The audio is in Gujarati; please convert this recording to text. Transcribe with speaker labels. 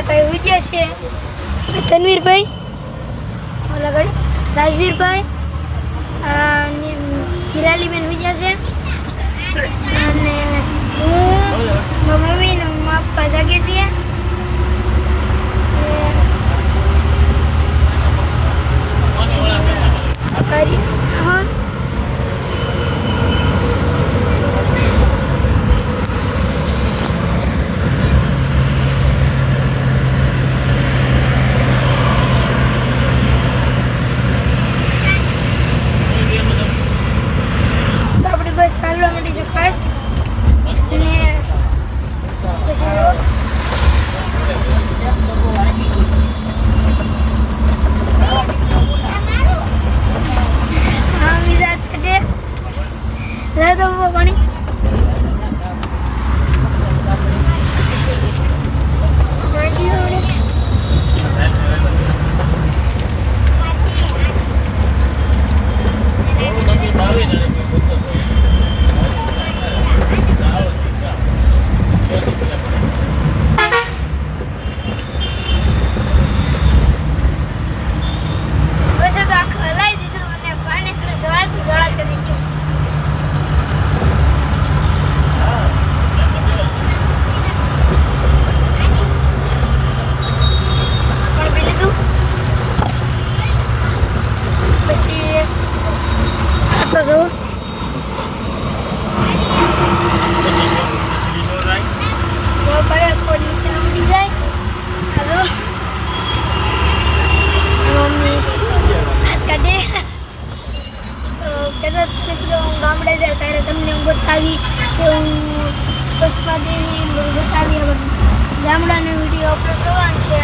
Speaker 1: ભાઈ વિજય છે, તનવીરભાઈ, ઓલા ગણ રાજવીરભાઈ, હિરાલીબેન વિજય છે અને હું મમ્મી ને પપ્પા જાગે છીએ. હા બસ ચાલવા માંડી છે ખાસ અને હા વિરાટ પટેલ રાધો પાણી ગામડે જાય ત્યારે તમને હું બતાવી કે હું પુષ્પાદેવી બતાવી ગામડાનો વિડીયો અપલોડ કરવાનો છે.